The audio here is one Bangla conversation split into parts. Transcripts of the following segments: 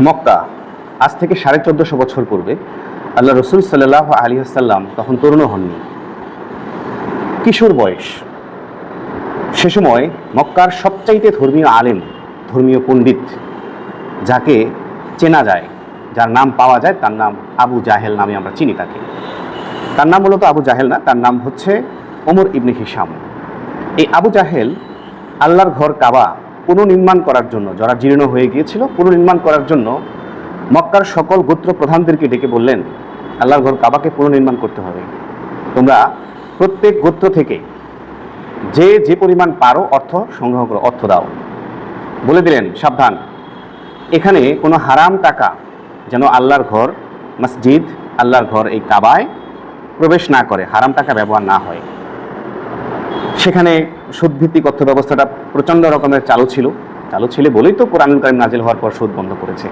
মক্কা আজ থেকে 1450 বছর পূর্বে আল্লাহ রসুল সাল্লাল্লাহু আলাইহি ওয়াসাল্লাম তখন তরুণও হননি, কিশোর বয়স। সে সময় মক্কার সবচাইতে ধর্মীয় আলেম, ধর্মীয় পণ্ডিত যাকে চেনা যায়, যার নাম পাওয়া যায়, তার নাম আবু জাহেল নামে আমরা চিনি তাকে। তার নাম মূলত আবু জাহেল না, তার নাম হচ্ছে ওমর ইবনে হিশাম। এই আবু জাহেল আল্লাহর ঘর কাবা পুনর্নির্মাণ করার জন্য, যারা জীর্ণ হয়ে গিয়েছিল, পুনর্নির্মাণ করার জন্য মক্কার সকল গোত্র প্রধানদেরকে ডেকে বললেন, আল্লাহর ঘর কাবাকে পুনর্নির্মাণ করতে হবে। তোমরা প্রত্যেক গোত্র থেকে যে যে পরিমাণ পারো অর্থ সংগ্রহ করো, অর্থ দাও। বলে দিলেন, সাবধান, এখানে কোনো হারাম টাকা যেন আল্লাহর ঘর মসজিদ, আল্লাহর ঘর এই কাবায় প্রবেশ না করে, হারাম টাকা ব্যবহার না হয়। সেখানে সুদভিত্তিক অর্থ ব্যবস্থাটা প্রচণ্ড রকমের চালু ছিল বলেই তো কোরআনুল কারীম নাজিল হওয়ার পর সুদ বন্ধ করেছে।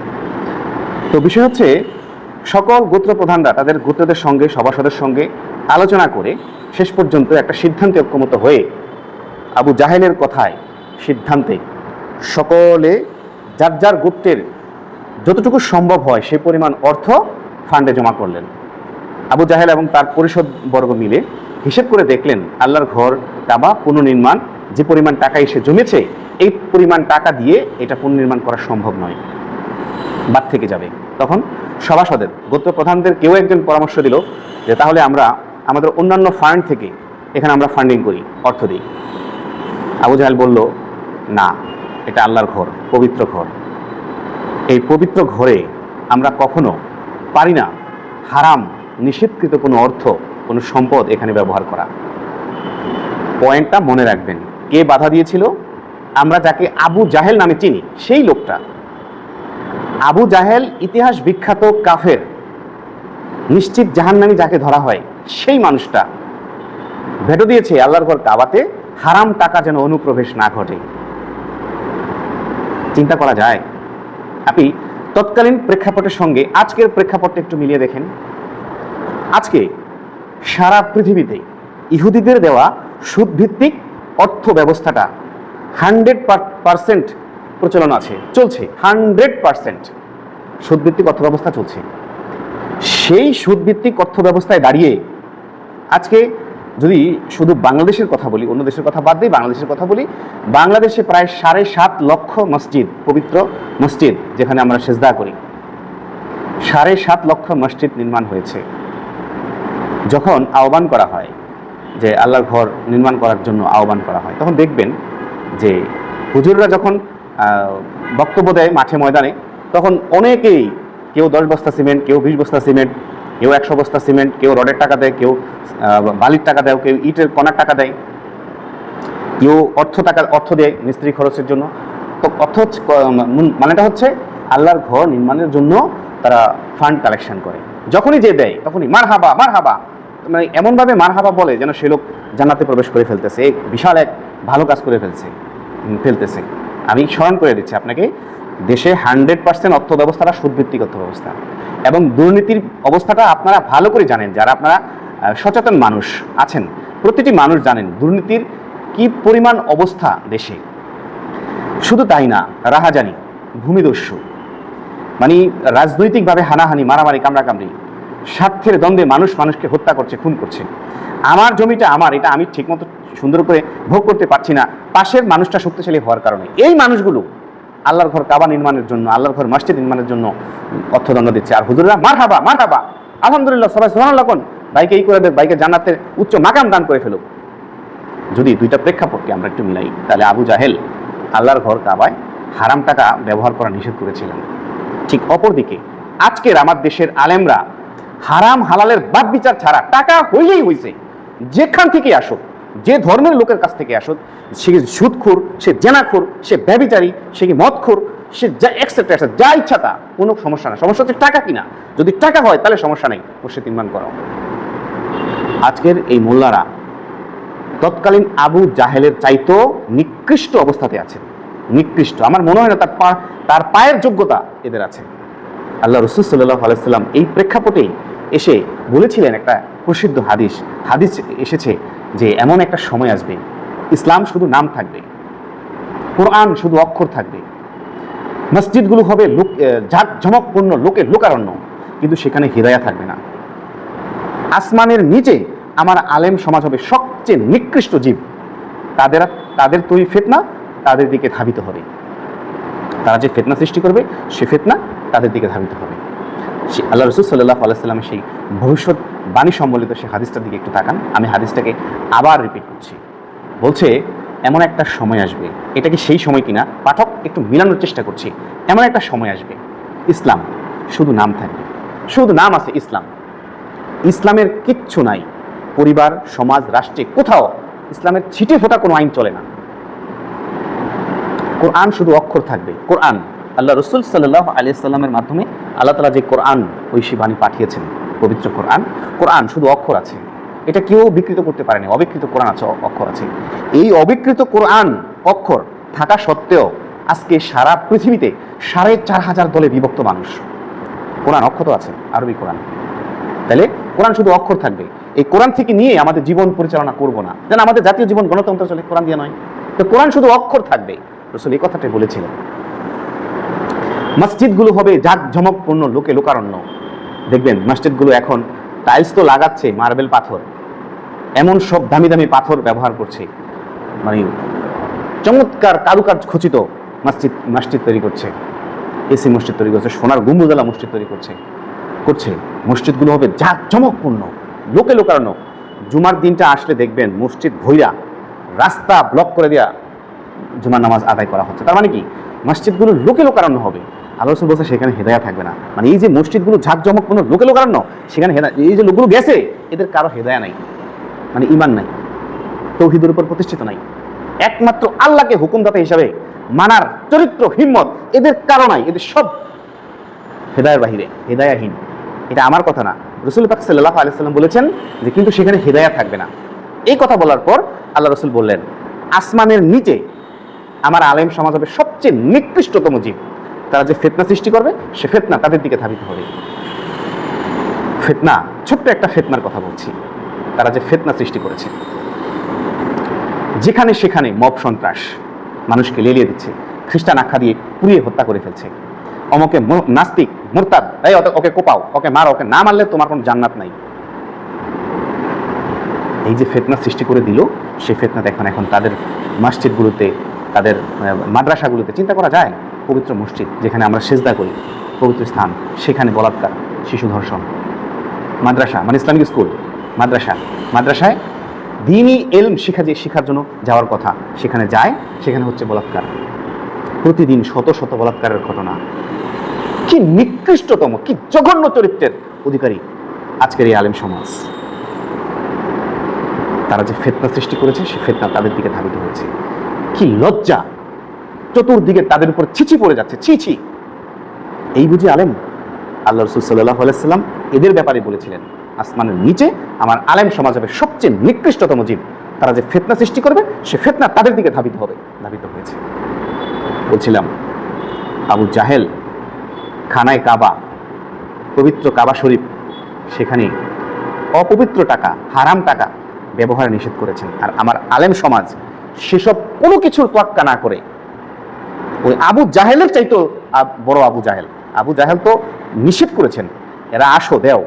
তো বিষয় হচ্ছে, সকল গোত্র প্রধানরা তাদের গোত্রদের সঙ্গে, সভাসদের সঙ্গে আলোচনা করে শেষ পর্যন্ত একটা সিদ্ধান্তে ঐক্যমত হয়ে আবু জাহেলের কথায়, সিদ্ধান্তে সকলে যার যার গোত্রের যতটুকু সম্ভব হয় সেই পরিমাণ অর্থ ফান্ডে জমা করলেন। আবু জাহেল এবং তার পরিষদ বর্গ মিলে হিসেব করে দেখলেন, আল্লাহর ঘর কাবা পুনর্নির্মাণ যে পরিমাণ টাকা এসে জমেছে, এই পরিমাণ টাকা দিয়ে এটা পুনর্নির্মাণ করা সম্ভব নয়, বাদ থেকে যাবে। তখন সভাসদের, গোত্র প্রধানদের কেউ একজন পরামর্শ দিল যে তাহলে আমরা আমাদের অন্যান্য ফান্ড থেকে এখানে আমরা ফান্ডিং করি, অর্থ দিই। আবু জাহেল বলল, না, এটা আল্লাহর ঘর, পবিত্র ঘর। এই পবিত্র ঘরে আমরা কখনো পারি না হারাম নিষেধকৃত কোনো অর্থ, কোনো সম্পদ এখানে ব্যবহার করা। পয়েন্টটা মনে রাখবেন। কে বাধা দিয়েছিল? আমরা যাকে আবু জাহেল নামে চিনি, সেই লোকটা। আবু জাহেল ইতিহাস বিখ্যাত কাফের, নিশ্চিত জাহান্নামী যাকে ধরা হয়, সেই মানুষটা ভেটো দিয়েছে আল্লাহর ঘর কাবাতে হারাম টাকা যেন অনুপ্রবেশ না ঘটে। চিন্তা করা যায়? আপনি তৎকালীন প্রেক্ষাপটের সঙ্গে আজকের প্রেক্ষাপটটা একটু মিলিয়ে দেখেন। আজকে সারা পৃথিবীতে ইহুদিদের দেওয়া সুদভিত্তিক অর্থ ব্যবস্থাটা 100% প্রচলন আছে, চলছে। 100% সুদভিত্তিক অর্থ ব্যবস্থা চলছে। সেই সুদভিত্তিক অর্থ ব্যবস্থায় দাঁড়িয়ে আজকে যদি শুধু বাংলাদেশের কথা বলি, অন্য দেশের কথা বাদ দিই, বাংলাদেশের কথা বলি, বাংলাদেশে প্রায় 7.5 লক্ষ মসজিদ, পবিত্র মসজিদ যেখানে আমরা সেজদা করি, 7.5 লক্ষ মসজিদ নির্মাণ হয়েছে। যখন আহ্বান করা হয় যে আল্লাহর ঘর নির্মাণ করার জন্য আহ্বান করা হয়, তখন দেখবেন যে হুজুররা যখন বক্তব্য দেয় মাঠে ময়দানে, তখন অনেকেই, কেউ 10 বস্তা সিমেন্ট, কেউ 20 বস্তা সিমেন্ট, কেউ 100 বস্তা সিমেন্ট, কেউ রডের টাকা দেয়, কেউ বালির টাকা দেয়, কেউ ইটের কণার টাকা দেয়, কেউ অর্থ দেয় মিস্ত্রি খরচের জন্য। তো মানেটা হচ্ছে আল্লাহর ঘর নির্মাণের জন্য তারা ফান্ড কালেকশন করে। যখনই যে দেয় তখনই মারহাবা মারহাবা, মানে এমনভাবে মারহাবা বলে যেন সে লোক জান্নাতে প্রবেশ করে ফেলতেছে, বিশাল এক ভালো কাজ করে ফেলতেছে। আমি স্মরণ করে দিচ্ছি আপনাকে, দেশে 100% অর্থ ব্যবস্থাটা সুদভিত্তিক অর্থ ব্যবস্থা, এবং দুর্নীতির অবস্থাটা আপনারা ভালো করে জানেন। যারা আপনারা সচেতন মানুষ আছেন, প্রতিটি মানুষ জানেন দুর্নীতির কি পরিমাণ অবস্থা দেশে। শুধু তাই না, রাহাজানি, ভূমিদস্যু, মানে রাজনৈতিকভাবে হানাহানি, মারামারি, কামড়াকামড়ি, স্বার্থের দ্বন্দ্বে মানুষকে হত্যা করছে, খুন করছে। আমার জমিটা আমার, এটা আমি ঠিকমতো সুন্দর করে ভোগ করতে পারছি না, পাশের মানুষটা শক্তিশালী হওয়ার কারণে। এই মানুষগুলো আল্লাহর ঘর কাবা নির্মাণের জন্য, আল্লাহর ঘর মসজিদ নির্মাণের জন্য অর্থদণ্ড দিচ্ছে। আর হুজুররা মারহাবা মারহাবা, আলহামদুলিল্লাহ, সবাই সুবহানাল্লাহ কোন, বাইকে এই করে দেখ, বাইকে জান্নাতের উচ্চ মাকাম দান করে ফেলুক। যদি দুইটা প্রেক্ষাপটকে আমরা একটু মিলাই, তাহলে আবু জাহেল আল্লাহর ঘর কাবায় হারাম টাকা ব্যবহার করা নিষেধ করেছিলেন। ঠিক অপরদিকে আজকের আমার দেশের আলেমরা হারাম হালালের বাদ বিচার ছাড়া, টাকা হইলেই হইছে, যেখান থেকে আসুক, যে ধর্মের লোকের কাছ থেকে আসুক, সে সুদখোর, সে জেনাখোর, সে ব্যভিচারী, সে কি মদখোর, সে যা এক্সেট্রা, যা ইচ্ছা তা, কোনো সমস্যা না। সমস্যা হচ্ছে টাকা কিনা। যদি টাকা হয় তাহলে সমস্যা নেই, মসজিদ নির্মাণ করো। আজকের এই মোল্লারা তৎকালীন আবু জাহেলের চাইতেও নিকৃষ্ট অবস্থাতে আছে, নিকৃষ্ট। আমার মনে হয় না তার পায়ের যোগ্যতা এদের আছে। আল্লাহ রসুল সাল্লাল্লাহু আলাইহি ওয়াসাল্লাম এই প্রেক্ষাপটেই এসে বলেছিলেন, একটা প্রসিদ্ধ হাদিস এসেছে যে এমন একটা সময় আসবে, ইসলাম শুধু নাম থাকবে, কোরআন শুধু অক্ষর থাকবে, মসজিদগুলো হবে জাঁকজমকপূর্ণ, লোকের লোকারণ্য, কিন্তু সেখানে হিদায়া থাকবে না। আসমানের নিচে আমার আলেম সমাজ হবে সবচেয়ে নিকৃষ্ট জীব, তাদের তৈরি ফিতনা তাদের দিকে ধাবিত হবে। তারা যে ফিতনা সৃষ্টি করবে সে ফিতনা তাদের দিকে ধাবিত হবে। আল্লাহ রাসূল সাল্লাল্লাহু আলাইহি ওয়াসাল্লামের সেই ভবিষ্যৎ বাণী সম্বলিত সেই হাদিসটার দিকে একটু তাকান। আমি হাদিসটাকে আবার রিপিট করছি। বলছে এমন একটা সময় আসবে, এটা কি সেই সময় কিনা পাঠক একটু মিলানোর চেষ্টা করছি। এমন একটা সময় আসবে ইসলাম শুধু নাম থাকবে, শুধু নাম আছে ইসলাম, ইসলামের কিচ্ছু নাই। পরিবার, সমাজ, রাষ্ট্রে কোথাও ইসলামের ছিটে ফোটা কোনো আইন চলে না। কোরআন শুধু অক্ষর থাকবে। কোরআন আল্লাহ রাসূল সাল্লাল্লাহু আলাইহি ওয়াসাল্লামের মাধ্যমে আল্লাহ তাআলা যে কোরআন ঐশী বাণী পাঠিয়েছেন, পবিত্র কোরআন শুধু অক্ষর আছে, এটা কেউ বিকৃত করতে পারেনি। অবিকৃত কোরআন আছে, অক্ষর আছে। এই অবিকৃত কোরআন অক্ষর থাকা সত্ত্বেও আজকে সারা পৃথিবীতে ৪,৫০০ দলে বিভক্ত মানুষ। কোরআন অক্ষর আছে, আরবি কোরআন। তাহলে কোরআন শুধু অক্ষর থাকবে। এই কোরআন থেকে নিয়ে আমাদের জীবন পরিচালনা করব না, যেন আমাদের জাতীয় জীবন গণতন্ত্র চলে কোরআন দিয়ে নয়। তো কোরআন শুধু অক্ষর থাকবে। রাসূল এই কথাটাই বলেছিলেন। মসজিদগুলো হবে জাঁকজমকপূর্ণ, লোকে লোকারণ্য। দেখবেন মসজিদগুলো এখন টাইলস তো লাগাচ্ছে, মার্বেল পাথর, এমন সব দামি দামি পাথর ব্যবহার করছে, মানে চমৎকার কারুকাজ খচিত মসজিদ তৈরি করছে, এসি মসজিদ তৈরি করছে, সোনার গম্বুজওয়ালা মসজিদ তৈরি করছে। মসজিদগুলো হবে জাঁকজমকপূর্ণ, লোকে লোকারণ্য। জুমার দিনটা আসলে দেখবেন মসজিদ ভৈরা, রাস্তা ব্লক করে দেওয়া জুমার নামাজ আদায় করা হচ্ছে। তার মানে কি মসজিদগুলো লোকে লোকারণ্য হবে। আল্লাহ রাসূল বলছে সেখানে হেদায়া থাকবে না। মানে এই যে মসজিদগুলো ঝাঁকজমকপূর্ণ, লোকে লোকারণ্য, সেখানে এই যে লোকগুলো গেছে এদের কারো হেদায়া নাই, মানে ঈমান নাই, তাওহীদের উপর প্রতিষ্ঠিত নাই। একমাত্র আল্লাহকে হুকুমদাতা হিসাবে মানার চরিত্র, হিম্মত এদের কারো নাই। এদের সব হেদায়ার বাহিরে, হেদায়াহীন। এটা আমার কথা না, রাসূল পাক সাল্লাল্লাহু আলাইহি ওয়াসাল্লাম বলেছেন যে কিন্তু সেখানে হেদায়া থাকবে না। এই কথা বলার পর আল্লাহ রাসূল বললেন আসমানের নিচে আমার আলেম সমাজ হবে সবচেয়ে নিকৃষ্টতম জীব। তারা যে ফিতনা সৃষ্টি করবে সে ফিতনা তাদের দিকে ধাবিত হবে। ফিতনা, ছোট্ট একটা ফিতনার কথা বলছি। তারা যে ফিতনা সৃষ্টি করেছে, যেখানে সেখানে মব সন্ত্রাস, মানুষকে লেলিয়ে দিচ্ছে, খ্রিস্টান আখ্যা দিয়ে পুড়িয়ে হত্যা করে ফেলছে। অমকে নাস্তিক, মুরতাদ, এই ওকে কোপাও, ওকে মারো, ওকে না মারলে তোমার কোনো জান্নাত নাই। এই যে ফিতনা সৃষ্টি করে দিল, সে ফিতনা দেখুন এখন তাদের মসজিদগুলোতে, তাদের মাদ্রাসাগুলোতে। চিন্তা করা যায়, পবিত্র মসজিদ যেখানে আমরা সেজদা করি, পবিত্র স্থান, সেখানে বলাৎকার, শিশু ধর্ষণ। মাদ্রাসা মানে ইসলামিক স্কুল, মাদ্রাসায় দ্বীনি ইলম শিখার জন্য যাওয়ার কথা, সেখানে যায়, সেখানে হচ্ছে বলাৎকার। প্রতিদিন শত শত বলাৎকারের ঘটনা। কি নিকৃষ্টতম, কি জঘন্য চরিত্রের অধিকারী আজকের এই আলেম সমাজ। তারা যে ফিতনা সৃষ্টি করেছে সে ফিতনা তাদের দিকে ধাবিত হয়েছে। কি লজ্জা, চতুর্দিকে তাদের উপর ছিচি পড়ে যাচ্ছে, ছি। এই বুঝি আলেম? আল্লাহ রাসূল সাল্লাল্লাহু আলাইহি ওয়াসাল্লাম এদের ব্যাপারে বলেছিলেন আসমানের নিচে আমার আলেম সমাজ হবে সবচেয়ে নিকৃষ্টতম জীব। তারা যে ফিতনা সৃষ্টি করবে সে ফিতনা তাদের দিকে ধাবিত হয়েছে। বলছিলাম আবু জাহেল খানায় কাবা, পবিত্র কাবা শরীফ, সেখানে অপবিত্র টাকা, হারাম টাকা ব্যবহার নিষেধ করেছেন। আর আমার আলেম সমাজ সেসব কোনো কিছুর তোয়াক্কা না করে ওই আবু জাহেলের চাইতো বড় আবু জাহেল তো নিষেধ করেছেন, এরা আসো দেও,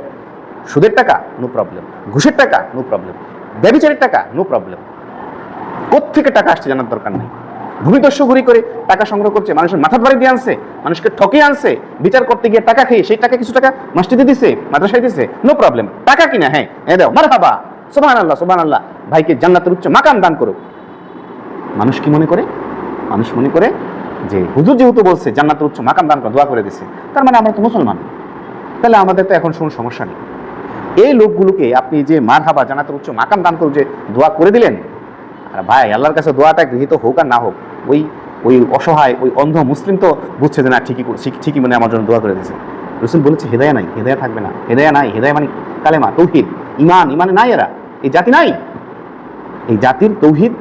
সুদের টাকা নো প্রবলেম, ঘুষের টাকা নো প্রবলেম, ব্যভিচারের টাকা নো প্রবলেম। কোত্থেকে টাকা আসছে জানার দরকার নেই। ভূমিদস্যুঘুরি করে টাকা সংগ্রহ করছে, মানুষের মাথার বাড়ি দিয়ে আনছে, মানুষকে ঠকিয়ে আনছে, বিচার করতে গিয়ে টাকা খেয়ে সেই টাকা কিছু টাকা মসজিদে দিছে, মাদ্রাসায় দিছে, নো প্রবলেম। টাকা কিনা হ্যাঁ দাও, মারহাবা, সুবহানাল্লাহ, ভাইকে জান্নাতের উচ্চ মাকাম দান করুক। মানুষ কি মনে করে? মানুষ মনে করে যে হুজুর যেহেতু বলছে জান্নাতের উচ্চ মাকাম দান করে, দোয়া করে দিছে, তার মানে আমরা তো মুসলমান, তাহলে আমাদের তো এখন কোনো সমস্যা নেই। এই লোকগুলোকে আপনি যে মারহাবা, জান্নাতের উচ্চ মাকাম দান করুক যে দোয়া করে দিলেন, আর ভাই আল্লাহর কাছে দোয়াটা গৃহীত হোক আর না হোক, ওই অসহায় ওই অন্ধ মুসলিম তো বুঝছে যে না ঠিকই মানে আমার জন্য দোয়া করে দিয়েছে। রাসূল বলেছে হেদায়া নাই, হেদায়া থাকবে না, হেদায়া নাই। হেদায়া মানে কালেমা, তৌহিদ, ইমানে নাই। এরা এই জাতি নাই। এই জাতির তৌহিদ,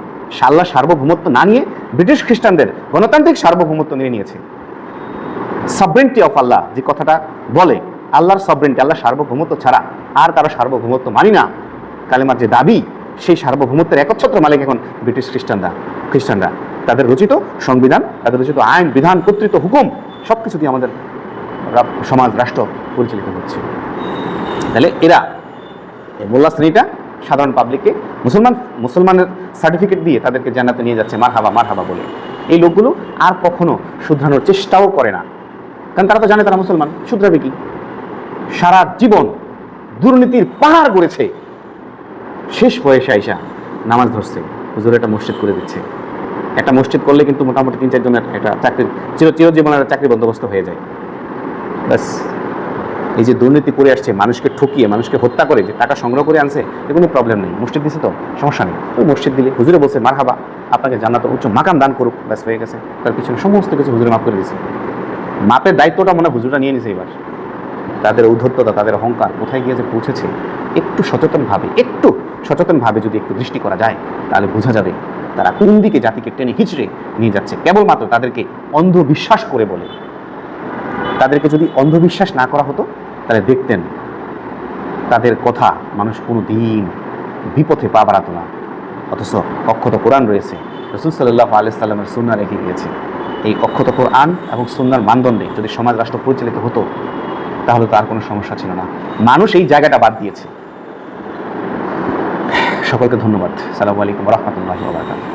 আল্লাহর সার্বভৌমত্ব না নিয়ে ব্রিটিশ খ্রিস্টানদের গণতান্ত্রিক সার্বভৌমত্ব নিয়েছে। সভরেন্টি অফ আল্লাহ যে কথাটা বলে, আল্লাহর সভরেন্টি, আল্লাহর সার্বভৌমত্ব ছাড়া আর কারো সার্বভৌমত্ব মানি না, কালেমার যে দাবি, সেই সার্বভৌমত্বের একচ্ছত্র মালিক এখন ব্রিটিশ খ্রিস্টানরা। তাদের রচিত সংবিধান, তাদের রচিত আইন, বিধান, কর্তৃত্ব, হুকুম সব কিছু দিয়ে আমাদের সমাজ রাষ্ট্র পরিচালিত হচ্ছে। তাহলে এরা মোল্লা শ্রেণীটা সাধারণ পাবলিককে মুসলমানের সার্টিফিকেট দিয়ে তাদেরকে জান্নাতে নিয়ে যাচ্ছে মারহাবা বলে। এই লোকগুলো আর কখনো শুধরানোর চেষ্টাও করে না, কারণ তারা তো জানে তারা মুসলমান, শুধরাবে কি? সারা জীবন দুর্নীতির পাহাড় গড়েছে, শেষ বয়সে আইসা নামাজ ধরছে, হুজুর একটা মসজিদ করে দিচ্ছে। একটা মসজিদ করলে কিন্তু মোটামুটি 3-4 জনের একটা চাকরির চিরজীবনের চাকরি বন্দোবস্ত হয়ে যায়। ব্যাস, এই যে দুর্নীতি করে আসছে, মানুষকে ঠকিয়ে মানুষকে হত্যা করে যে টাকা সংগ্রহ করে আনছে, এ কোনো প্রবলেম নেই। মসজিদ দিছে তো সমস্যা নেই, ওই মসজিদ দিলে হুজুরে বলছে মারহাবা, আপনাকে জান্নাতের উচ্চ মাকাম দান করুক, ব্যাস হয়ে গেছে। তার পিছনে সমস্ত কিছু হুজুরে মাফ করে দিয়েছে। মাপের দায়িত্বটা মনে হয় হুজুররা নিয়ে নিছে এবার। তাদের ঔদ্ধত্যতা, তাদের অহংকার কোথায় গিয়ে যে পৌঁছেছে, একটু সচেতনভাবে যদি একটু দৃষ্টি করা যায়, তাহলে বোঝা যাবে তারা কোন দিকে জাতিকে টেনে হিচড়ে নিয়ে যাচ্ছে। কেবলমাত্র তাদেরকে অন্ধবিশ্বাস করে বলে। তাদেরকে যদি অন্ধবিশ্বাস না করা হতো, তাহলে দেখতেন তাদের কথা মানুষ কোনো দিন বিপথে পা বাড়াতো না। অথচ অক্ষত কোরআন রয়েছে, রাসূল সাল্লাল্লাহু আলাইহি সাল্লামের সুন্নাহ রেখে গিয়েছে। এই অক্ষত কোরআন এবং সুন্নাহর মানদণ্ডে যদি সমাজ রাষ্ট্র পরিচালিত হতো, তাহলে তো আর কোনো সমস্যা ছিল না। মানুষ এই জায়গাটা বাদ দিয়েছে। সকলকে ধন্যবাদ। আসসালামু আলাইকুম ওয়া রাহমাতুল্লাহি ওয়া বারাকাতুহু।